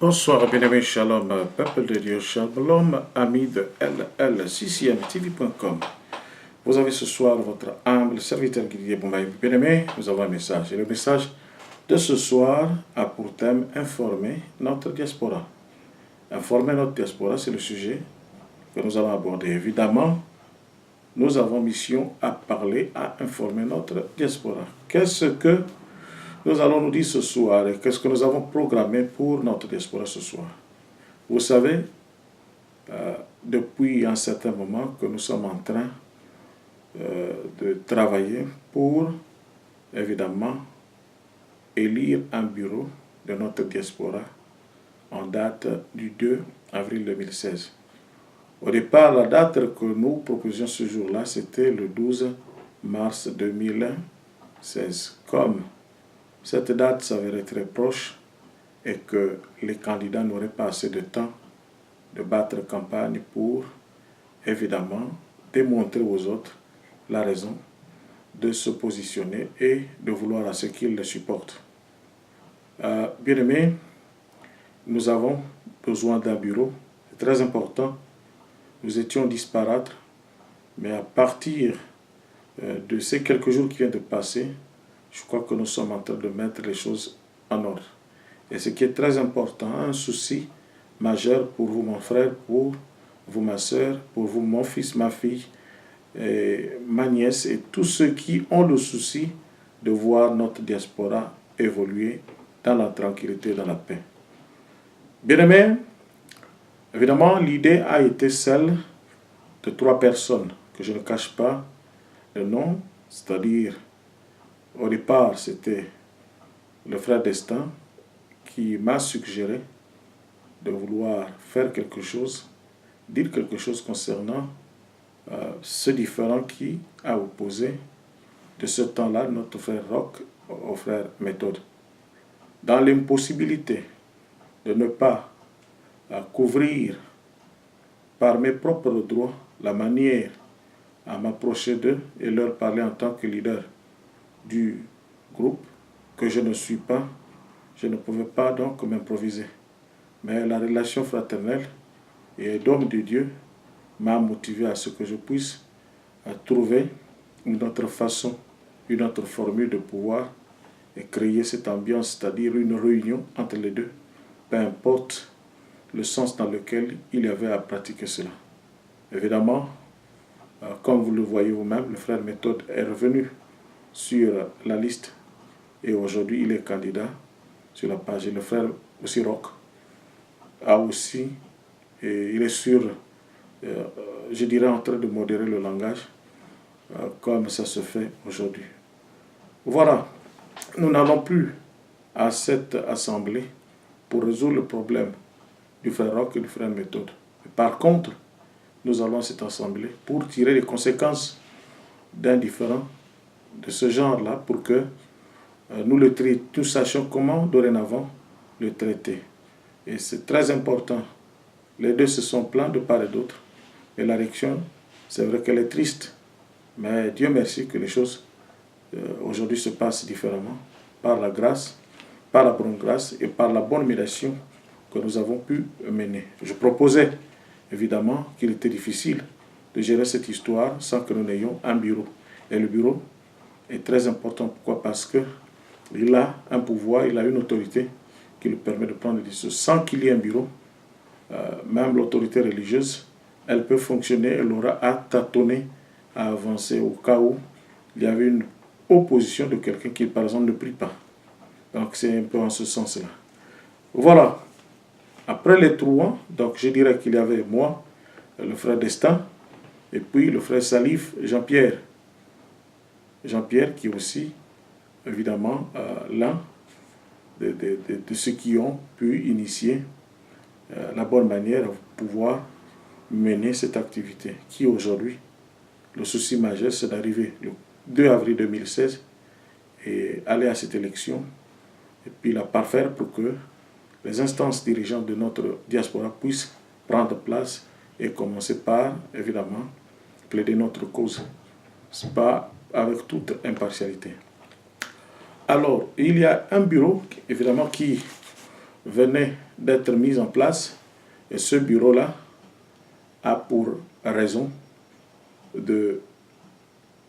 Bonsoir, bien-aimés, shalom, peuple de Dieu, shalom, amis de LL6iTV.com. Vous avez ce soir votre humble serviteur Guy Boumbaï. Bien-aimés, nous avons un message. Et le message de ce soir a pour thème informer notre diaspora. Informer notre diaspora, c'est le sujet que nous allons aborder. Évidemment, nous avons mission à parler, à informer notre diaspora. Qu'est-ce que nous allons nous dire ce soir et qu'est-ce que nous avons programmé pour notre diaspora ce soir? Vous savez, depuis un certain moment que nous sommes en train de travailler pour, évidemment, élire un bureau de notre diaspora en date du 2 avril 2016. Au départ, la date que nous proposions ce jour-là, c'était le 12 mars 2016. Comme cette date s'avérait très proche et que les candidats n'auraient pas assez de temps de battre campagne pour, évidemment, démontrer aux autres la raison de se positionner et de vouloir à ce qu'ils le supportent. Bien-aimés, nous avons besoin d'un bureau. C'est très important. Nous étions disparates, mais à partir de ces quelques jours qui viennent de passer, je crois que nous sommes en train de mettre les choses en ordre. Et ce qui est très important, un souci majeur pour vous, mon frère, pour vous, ma soeur, pour vous, mon fils, ma fille, et ma nièce, et tous ceux qui ont le souci de voir notre diaspora évoluer dans la tranquillité et dans la paix. Bien-aimés, évidemment, l'idée a été celle de 3 personnes, que je ne cache pas le nom, c'est-à-dire, au départ, c'était le frère Destin qui m'a suggéré de vouloir faire quelque chose, dire quelque chose concernant ce différend qui a opposé de ce temps-là notre frère Roch au frère Méthode. Dans l'impossibilité de ne pas couvrir par mes propres droits la manière à m'approcher d'eux et leur parler en tant que leader du groupe, que je ne suis pas, je ne pouvais pas donc m'improviser. Mais la relation fraternelle et d'homme de Dieu m'a motivé à ce que je puisse trouver une autre façon, une autre formule de pouvoir et créer cette ambiance, c'est-à-dire une réunion entre les deux, peu importe le sens dans lequel il y avait à pratiquer cela. Évidemment, comme vous le voyez vous-même, le frère Méthode est revenu sur la liste et aujourd'hui il est candidat sur la page. Et le frère aussi Roch a aussi, et il est sur, je dirais, en train de modérer le langage comme ça se fait aujourd'hui. Voilà, nous n'allons plus à cette assemblée pour résoudre le problème du frère Roch et du frère Méthode. Par contre, nous allons à cette assemblée pour tirer les conséquences d'un différend de ce genre-là pour que nous sachions comment dorénavant le traiter. Et c'est très important. Les deux se sont plaints de part et d'autre. Et la réaction, c'est vrai qu'elle est triste. Mais Dieu merci que les choses aujourd'hui se passent différemment. Par la grâce, par la bonne grâce et par la bonne médiation que nous avons pu mener. Je proposais évidemment qu'il était difficile de gérer cette histoire sans que nous n'ayons un bureau. Et le bureau est très important. Pourquoi? Parce qu'il a un pouvoir, il a une autorité qui lui permet de prendre des décisions. Sans qu'il y ait un bureau, même l'autorité religieuse, elle peut fonctionner, elle aura à tâtonner, à avancer au cas où il y avait une opposition de quelqu'un qui, par exemple, ne prie pas. Donc c'est un peu en ce sens-là. Voilà. Après les 3, donc je dirais qu'il y avait moi, le frère Destin, et puis le frère Salif Jean-Pierre. Jean-Pierre qui est aussi, évidemment, l'un de ceux qui ont pu initier la bonne manière de pouvoir mener cette activité. Qui aujourd'hui, le souci majeur, c'est d'arriver le 2 avril 2016 et aller à cette élection et puis la parfaire pour que les instances dirigeantes de notre diaspora puissent prendre place et commencer par, évidemment, plaider notre cause. Ce n'est pas avec toute impartialité. Alors, il y a un bureau, évidemment, qui venait d'être mise en place et ce bureau-là a pour raison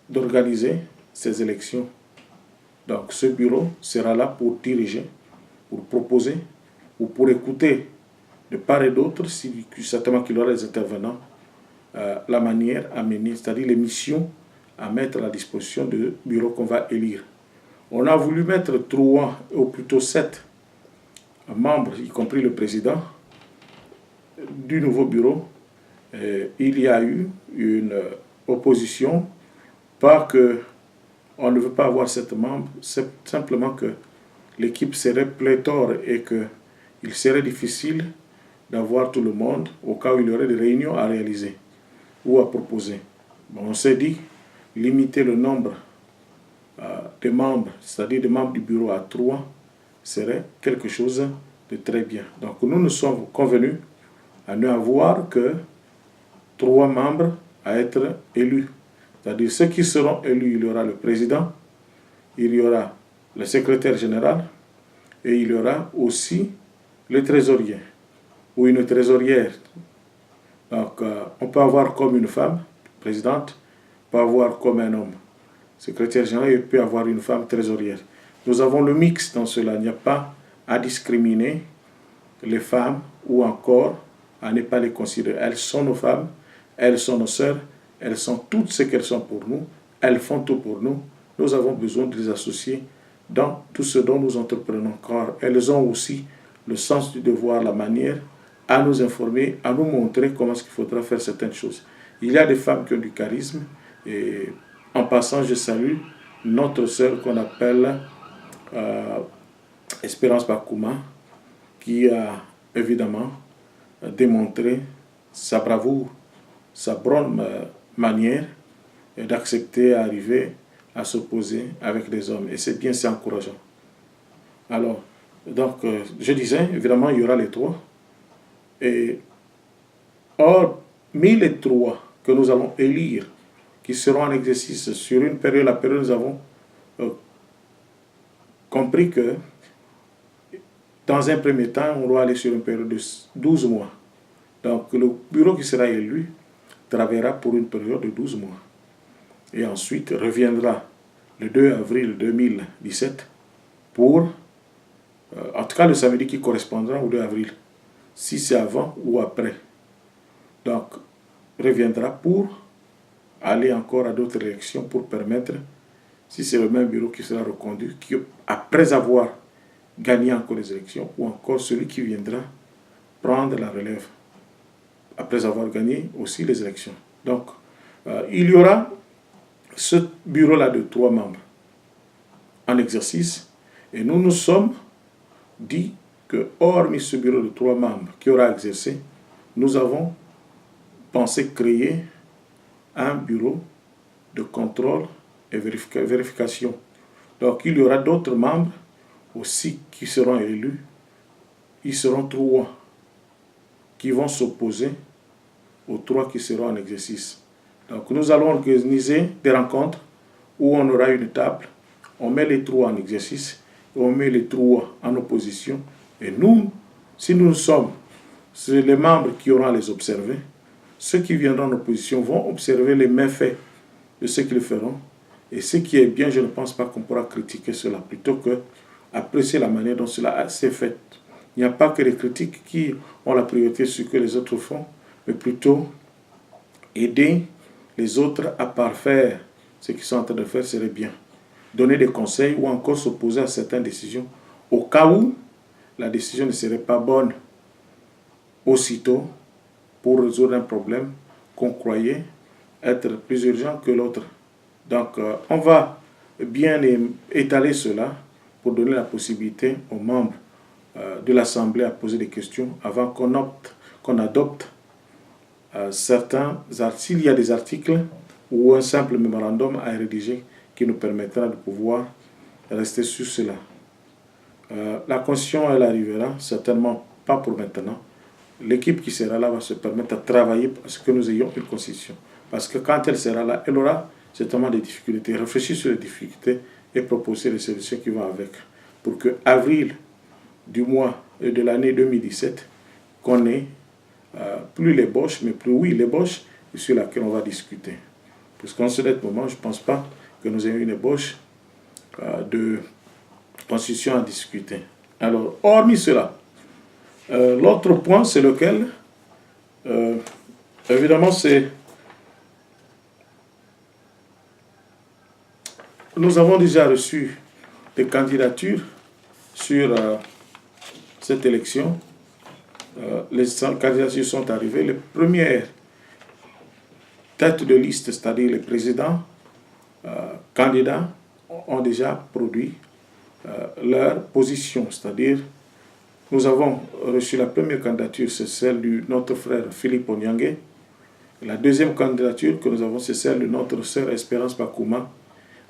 d'organiser ces élections. Donc ce bureau sera là pour diriger, pour proposer ou pour écouter de part et d'autre, certainement qu'il y aura des intervenants, la manière à mener, c'est-à-dire les missions à mettre à la disposition du bureau qu'on va élire. On a voulu mettre 3, ou plutôt 7 membres, y compris le président du nouveau bureau. Il y a eu une opposition, pas que on ne veut pas avoir 7 membres, c'est simplement que l'équipe serait pléthore et qu'il serait difficile d'avoir tout le monde au cas où il y aurait des réunions à réaliser ou à proposer. Bon, on s'est dit limiter le nombre des membres, c'est-à-dire des membres du bureau à 3, serait quelque chose de très bien. Donc nous nous sommes convenus à ne avoir que 3 membres à être élus. C'est-à-dire ceux qui seront élus, il y aura le président, il y aura le secrétaire général et il y aura aussi le trésorier ou une trésorière. Donc on peut avoir comme une femme présidente, on peut avoir comme un homme secrétaire général et peut avoir une femme trésorière. Nous avons le mix dans cela. Il n'y a pas à discriminer les femmes ou encore à ne pas les considérer. Elles sont nos femmes, elles sont nos sœurs, elles sont toutes ce qu'elles sont pour nous, elles font tout pour nous. Nous avons besoin de les associer dans tout ce dont nous entreprenons, car elles ont aussi le sens du devoir, la manière à nous informer, à nous montrer comment est-ce qu'il faudra faire certaines choses. Il y a des femmes qui ont du charisme et en passant, je salue notre sœur qu'on appelle Espérance Bakouma, qui a évidemment démontré sa bravoure, sa bonne manière d'accepter d'arriver à s'opposer avec des hommes. Et c'est bien, c'est encourageant. Alors, donc, je disais, évidemment, il y aura les 3. Et hormis les 3 que nous allons élire, qui seront en exercice sur une période, la période nous avons compris que dans un premier temps, on doit aller sur une période de 12 mois. Donc le bureau qui sera élu travaillera pour une période de 12 mois. Et ensuite reviendra le 2 avril 2017 pour, en tout cas le samedi qui correspondra au 2 avril, si c'est avant ou après. Donc reviendra pour aller encore à d'autres élections pour permettre, si c'est le même bureau qui sera reconduit, après avoir gagné encore les élections, ou encore celui qui viendra prendre la relève, après avoir gagné aussi les élections. Donc, il y aura ce bureau-là de 3 membres en exercice, et nous nous sommes dit que, hormis ce bureau de 3 membres qui aura exercé, nous avons pensé créer un bureau de contrôle et vérification. Donc il y aura d'autres membres aussi qui seront élus. Ils seront 3 qui vont s'opposer aux 3 qui seront en exercice. Donc nous allons organiser des rencontres où on aura une table, on met les 3 en exercice, et on met les 3 en opposition. Et nous, si nous sommes les membres qui auront à les observer, ceux qui viendront en opposition vont observer les méfaits de ceux qui le feront. Et ce qui est bien, je ne pense pas qu'on pourra critiquer cela, plutôt que apprécier la manière dont cela s'est fait. Il n'y a pas que les critiques qui ont la priorité sur ce que les autres font, mais plutôt aider les autres à parfaire ce qu'ils sont en train de faire serait bien. Donner des conseils ou encore s'opposer à certaines décisions, au cas où la décision ne serait pas bonne aussitôt, pour résoudre un problème qu'on croyait être plus urgent que l'autre. Donc, on va bien étaler cela pour donner la possibilité aux membres de l'Assemblée à poser des questions avant qu'on adopte certains articles. S'il y a des articles ou un simple mémorandum à rédiger qui nous permettra de pouvoir rester sur cela. La Constitution, elle arrivera, certainement pas pour maintenant. L'équipe qui sera là va se permettre de travailler pour ce que nous ayons une constitution. Parce que quand elle sera là, elle aura certainement des difficultés. Réfléchir sur les difficultés et proposer les solutions qui vont avec. Pour que avril du mois de l'année 2017 qu'on ait plus l'ébauche, mais plus oui l'ébauche sur laquelle on va discuter. Puisqu'en ce moment, je ne pense pas que nous ayons une ébauche de constitution à discuter. Alors, hormis cela, l'autre point, c'est lequel, évidemment, c'est nous avons déjà reçu des candidatures sur cette élection. Les candidatures sont arrivées. Les premières têtes de liste, c'est-à-dire les présidents candidats, ont déjà produit leur position. C'est-à-dire, nous avons reçu la première candidature, c'est celle de notre frère Philippe Onyangue. La deuxième candidature que nous avons, c'est celle de notre sœur Espérance Bakouma.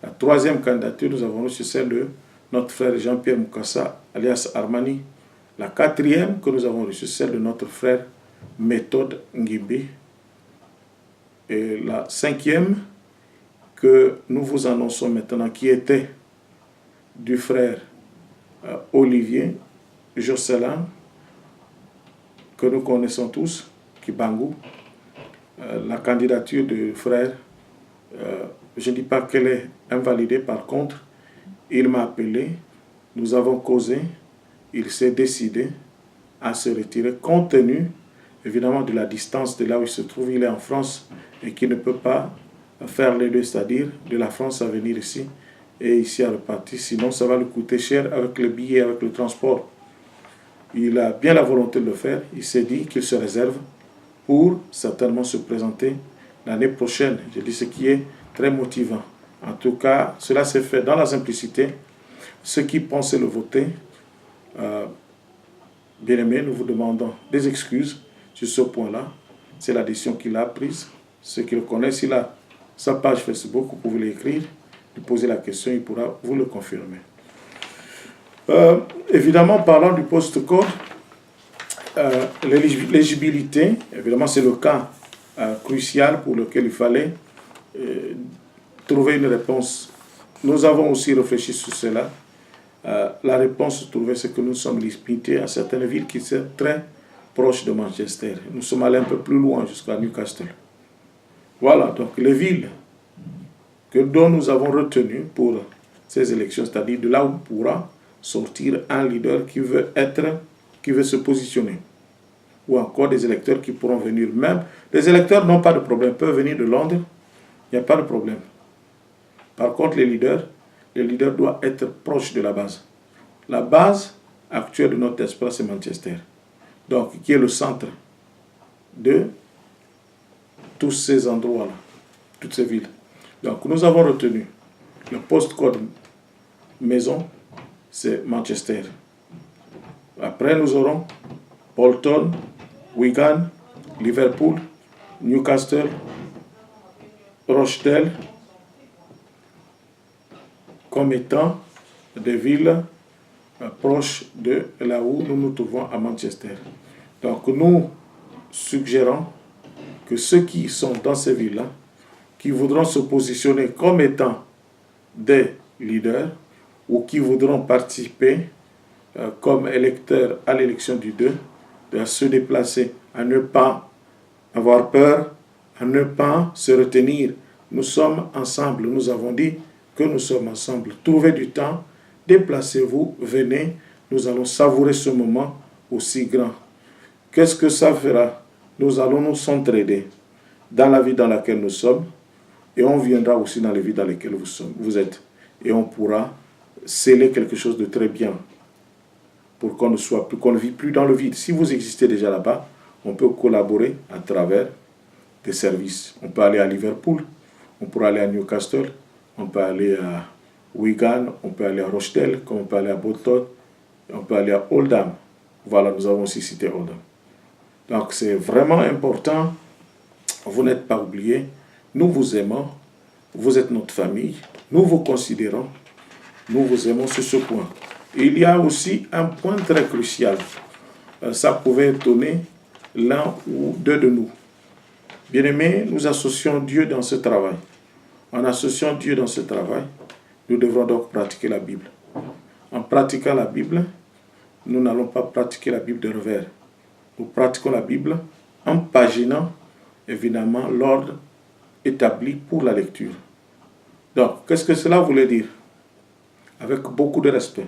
La troisième candidature, nous avons reçu celle de notre frère Jean-Pierre Moukassa, alias Armani. La quatrième que nous avons reçue, celle de notre frère Méthode Ngimbi. Et la cinquième que nous vous annonçons maintenant, qui était du frère Olivier Josselin, que nous connaissons tous, Kibangou. La candidature du frère, je ne dis pas qu'elle est invalidée, par contre, il m'a appelé, nous avons causé, il s'est décidé à se retirer, compte tenu évidemment de la distance de là où il se trouve. Il est en France et qu'il ne peut pas faire les deux, c'est-à-dire de la France à venir ici et ici à repartir, sinon ça va lui coûter cher avec le billet, avec le transport. Il a bien la volonté de le faire, il s'est dit qu'il se réserve pour certainement se présenter l'année prochaine. Je dis ce qui est très motivant. En tout cas, cela s'est fait dans la simplicité. Ceux qui pensaient le voter, bien aimé, nous vous demandons des excuses sur ce point-là. C'est la décision qu'il a prise. Ceux qui le connaissent, il a sa page Facebook, vous pouvez l'écrire, lui poser la question, il pourra vous le confirmer. Évidemment, parlant du post-code, l'éligibilité, évidemment, c'est le cas crucial pour lequel il fallait trouver une réponse. Nous avons aussi réfléchi sur cela. La réponse trouvée, c'est que nous sommes limités à certaines villes qui sont très proches de Manchester. Nous sommes allés un peu plus loin, jusqu'à Newcastle. Voilà, donc les villes dont nous avons retenu pour ces élections, c'est-à-dire de là où pourra sortir un leader qui veut se positionner. Ou encore des électeurs qui pourront venir même. Les électeurs n'ont pas de problème, peuvent venir de Londres, il n'y a pas de problème. Par contre, les leaders doivent être proches de la base. La base actuelle de notre espace, c'est Manchester. Donc, qui est le centre de tous ces endroits-là, toutes ces villes. Donc, nous avons retenu le postcode maison, c'est Manchester. Après, nous aurons Bolton, Wigan, Liverpool, Newcastle, Rochdale, comme étant des villes proches de là où nous nous trouvons à Manchester. Donc nous suggérons que ceux qui sont dans ces villes-là, qui voudront se positionner comme étant des leaders ou qui voudront participer comme électeurs à l'élection du 2, de se déplacer, à ne pas avoir peur, à ne pas se retenir. Nous sommes ensemble, nous avons dit que nous sommes ensemble. Trouvez du temps, déplacez-vous, venez, nous allons savourer ce moment aussi grand. Qu'est-ce que ça fera? Nous allons nous s'entraider dans la vie dans laquelle nous sommes et on viendra aussi dans les vies dans lesquelles vous êtes. Et on pourra sceller quelque chose de très bien pour qu'on ne vit plus dans le vide. Si vous existez déjà là-bas, on peut collaborer à travers des services. On peut aller à Liverpool, on pourra aller à Newcastle, on peut aller à Wigan, on peut aller à Rochdale, comme on peut aller à Bolton, on peut aller à Oldham. Voilà, nous avons aussi cité Oldham. Donc c'est vraiment important, vous n'êtes pas oubliés, nous vous aimons, vous êtes notre famille, nous vous considérons, nous vous aimons sur ce point. Il y a aussi un point très crucial, ça pouvait étonner l'un ou deux de nous. Bien-aimés, nous associons Dieu dans ce travail. En associant Dieu dans ce travail, nous devrons donc pratiquer la Bible. En pratiquant la Bible, nous n'allons pas pratiquer la Bible de revers. Nous pratiquons la Bible en paginant, évidemment, l'ordre établi pour la lecture. Donc, qu'est-ce que cela voulait dire? Avec beaucoup de respect.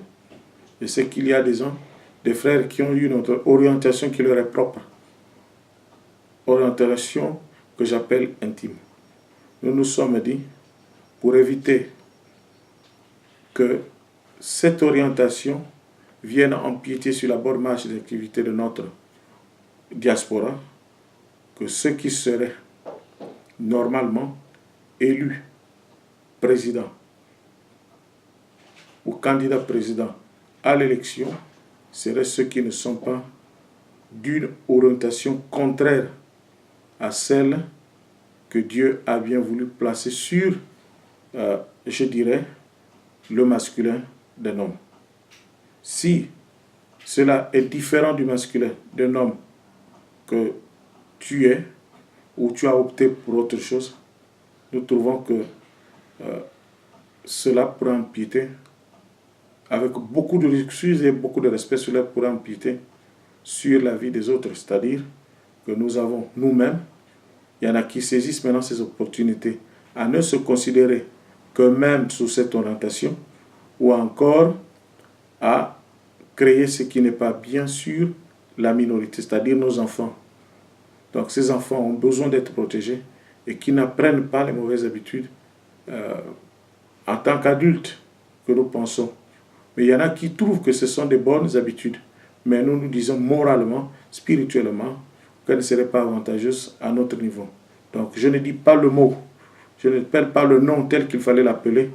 Je sais qu'il y a des frères qui ont eu une orientation qui leur est propre. Orientation que j'appelle intime. Nous nous sommes dit, pour éviter que cette orientation vienne empiéter sur la bonne marche des activités de notre diaspora, que ceux qui seraient normalement élus président ou candidat président à l'élection seraient ceux qui ne sont pas d'une orientation contraire à celle que Dieu a bien voulu placer sur, je dirais, le masculin d'un homme. Si cela est différent du masculin d'un homme que tu es, ou tu as opté pour autre chose, nous trouvons que cela pourrait empiéter, avec beaucoup de excuses et beaucoup de respect, cela pourrait empiéter sur la vie des autres. C'est-à-dire que nous avons nous-mêmes, il y en a qui saisissent maintenant ces opportunités à ne se considérer que même sous cette orientation, ou encore à créer ce qui n'est pas bien sur la minorité, c'est-à-dire nos enfants. Donc ces enfants ont besoin d'être protégés et qui n'apprennent pas les mauvaises habitudes en tant qu'adultes que nous pensons. Mais il y en a qui trouvent que ce sont des bonnes habitudes. Mais nous nous disons moralement, spirituellement, qu'elles ne seraient pas avantageuses à notre niveau. Donc je ne dis pas le mot, je n'appelle pas le nom tel qu'il fallait l'appeler,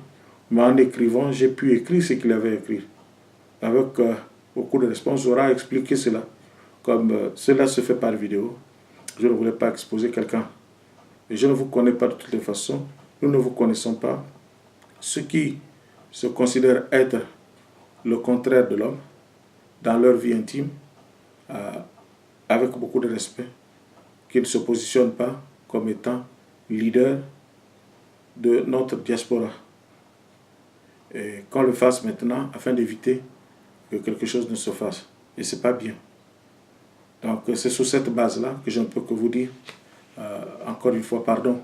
mais en écrivant, j'ai pu écrire ce qu'il avait écrit. Avec beaucoup de réponses, j'aurai expliqué cela. Comme cela se fait par vidéo, je ne voulais pas exposer quelqu'un. Et je ne vous connais pas de toutes les façons, nous ne vous connaissons pas. Ceux qui se considèrent être le contraire de l'homme, dans leur vie intime, avec beaucoup de respect, qu'ils ne se positionnent pas comme étant leader de notre diaspora. Et qu'on le fasse maintenant afin d'éviter que quelque chose ne se fasse. Et ce n'est pas bien. Donc c'est sur cette base-là que je ne peux que vous dire, encore une fois, pardon.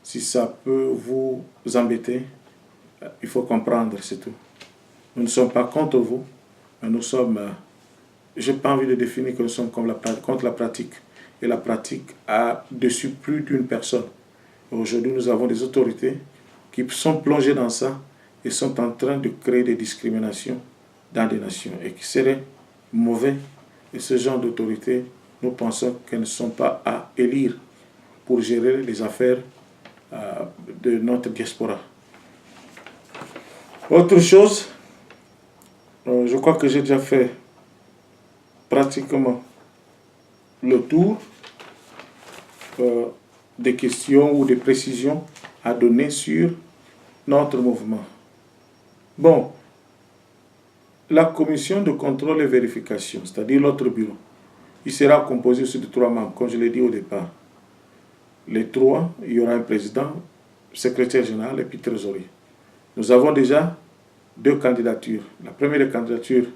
Si ça peut vous embêter, il faut comprendre, c'est tout. Nous ne sommes pas contre vous, mais nous sommes, je n'ai pas envie de définir que nous sommes contre la pratique. Et la pratique a dessus plus d'une personne. Aujourd'hui, nous avons des autorités qui sont plongées dans ça et sont en train de créer des discriminations dans des nations et qui seraient mauvais. Et ce genre d'autorités, nous pensons qu'elles ne sont pas à élire pour gérer les affaires de notre diaspora. Autre chose, je crois que j'ai déjà fait pratiquement le tour des questions ou des précisions à donner sur notre mouvement. Bon, la commission de contrôle et vérification, c'est-à-dire l'autre bureau, il sera composé aussi de 3 membres, comme je l'ai dit au départ. Les 3, il y aura un président, secrétaire général et puis trésorier. Nous avons déjà 2 candidatures. La première candidature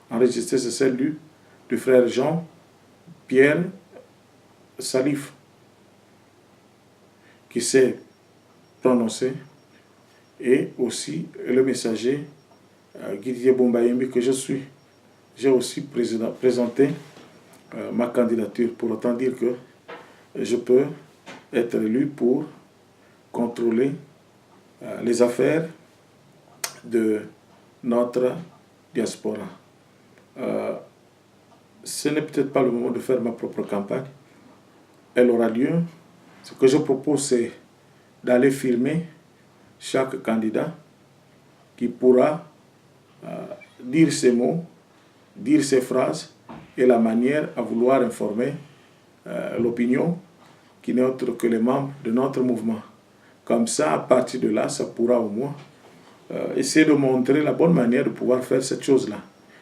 enregistrée, c'est celle du frère Jean-Pierre Salif, qui s'est prononcé, et aussi le messager Didier Bombayembi que je suis. J'ai aussi présenté ma candidature, pour autant dire que je peux être élu pour contrôler les affaires de notre diaspora. Ce n'est peut-être pas le moment de faire ma propre campagne. Elle aura lieu. Ce que je propose, c'est d'aller filmer chaque candidat qui pourra dire ses mots, dire ses phrases et la manière à vouloir informer l'opinion qui n'est autre que les membres de notre mouvement. Comme ça, à partir de là, ça pourra au moins essayer de montrer la bonne manière de pouvoir faire cette chose-là.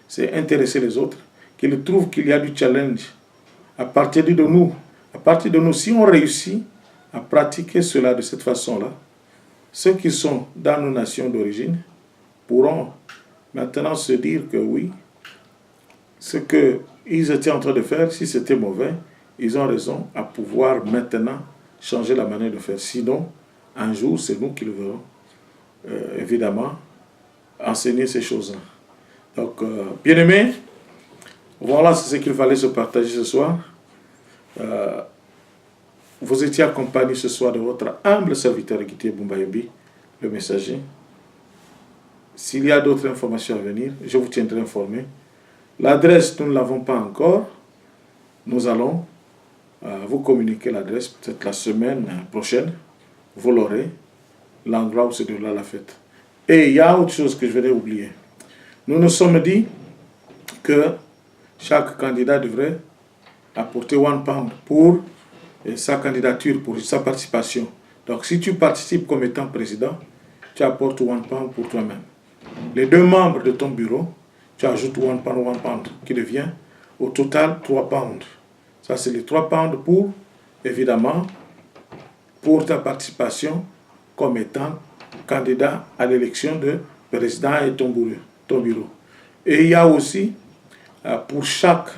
C'est intéresser les autres, qu'ils trouvent qu'il y a du challenge à partir de nous. À partir de nous, si on réussit à pratiquer cela de cette façon-là, ceux qui sont dans nos nations d'origine pourront maintenant se dire que oui, ce qu'ils étaient en train de faire, si c'était mauvais, ils ont raison à pouvoir maintenant changer la manière de faire. Sinon, un jour, c'est nous qui le verrons, évidemment, enseigner ces choses-là. Donc, bien aimés, voilà ce qu'il fallait se partager ce soir. Vous étiez accompagné ce soir de votre humble serviteur Guité Bumbayebi, le messager. S'il y a d'autres informations à venir, je vous tiendrai informé. L'adresse, nous ne l'avons pas encore. Nous allons vous communiquer l'adresse peut-être la semaine prochaine. Vous l'aurez, l'endroit où se déroulera la fête. Et il y a autre chose que je vais oublier. Nous nous sommes dit que chaque candidat devrait apporter 1 pound pour sa candidature, pour sa participation. Donc si tu participes comme étant président, tu apportes 1 pound pour toi-même. Les 2 membres de ton bureau, tu ajoutes 1 pound, qui devient au total 3 pounds. Ça, c'est les 3 pounds pour, évidemment, pour ta participation comme étant candidat à l'élection de président et ton bureau. Et il y a aussi, pour chaque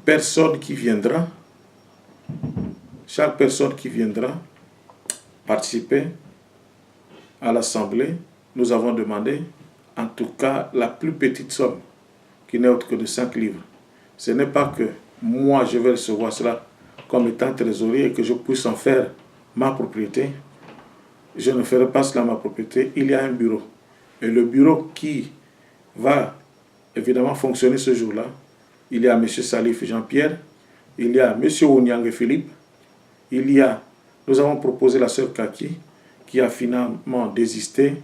personne qui viendra participer à l'Assemblée, nous avons demandé, en tout cas, la plus petite somme, qui n'est autre que de 5 livres. Ce n'est pas que moi, je vais recevoir cela comme étant trésorier et que je puisse en faire ma propriété. Je ne ferai pas cela ma propriété. Il y a un bureau. Et le bureau qui va évidemment fonctionner ce jour-là, il y a M. Salif Jean-Pierre, il y a M. Onyang Philippe, nous avons proposé la sœur Kaki, qui a finalement désisté.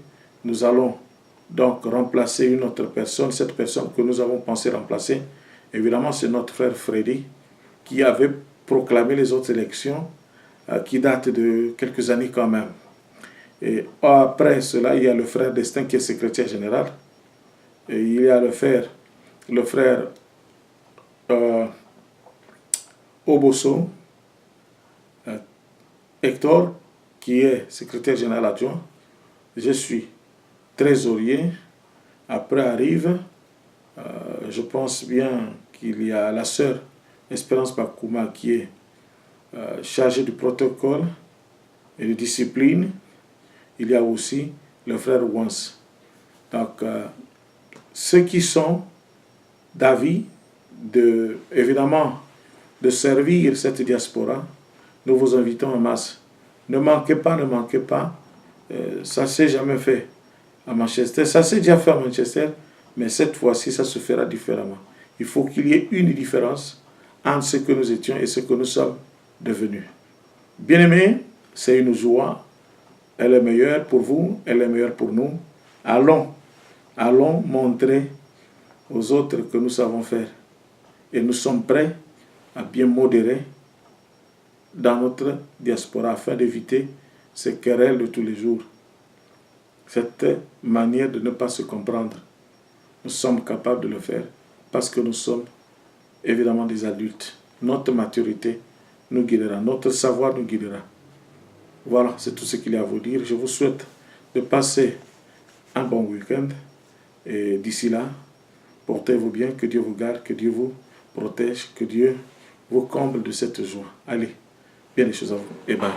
Nous allons donc remplacer une autre personne. Cette personne que nous avons pensé remplacer, évidemment, c'est notre frère Freddy, qui avait proclamé les autres élections, qui datent de quelques années quand même. Et après cela, il y a le frère Destin qui est secrétaire général. Et il y a le frère Oboso, Hector, qui est secrétaire général adjoint. Je suis trésorier. Après arrive, je pense bien qu'il y a la sœur Espérance Bakouma qui est chargée du protocole et de discipline. Il y a aussi le frère Wans. Donc, ceux qui sont d'avis, évidemment, de servir cette diaspora, nous vous invitons en masse. Ne manquez pas. Ça ne s'est jamais fait à Manchester. Ça s'est déjà fait à Manchester, mais cette fois-ci, ça se fera différemment. Il faut qu'il y ait une différence entre ce que nous étions et ce que nous sommes devenus. Bien-aimés, c'est une joie. Elle est meilleure pour vous, elle est meilleure pour nous. Allons montrer aux autres que nous savons faire. Et nous sommes prêts à bien modérer dans notre diaspora afin d'éviter ces querelles de tous les jours. Cette manière de ne pas se comprendre. Nous sommes capables de le faire parce que nous sommes évidemment des adultes. Notre maturité nous guidera, notre savoir nous guidera. Voilà, c'est tout ce qu'il y a à vous dire. Je vous souhaite de passer un bon week-end. Et d'ici là, portez-vous bien, que Dieu vous garde, que Dieu vous protège, que Dieu vous comble de cette joie. Allez, bien les choses à vous et bye.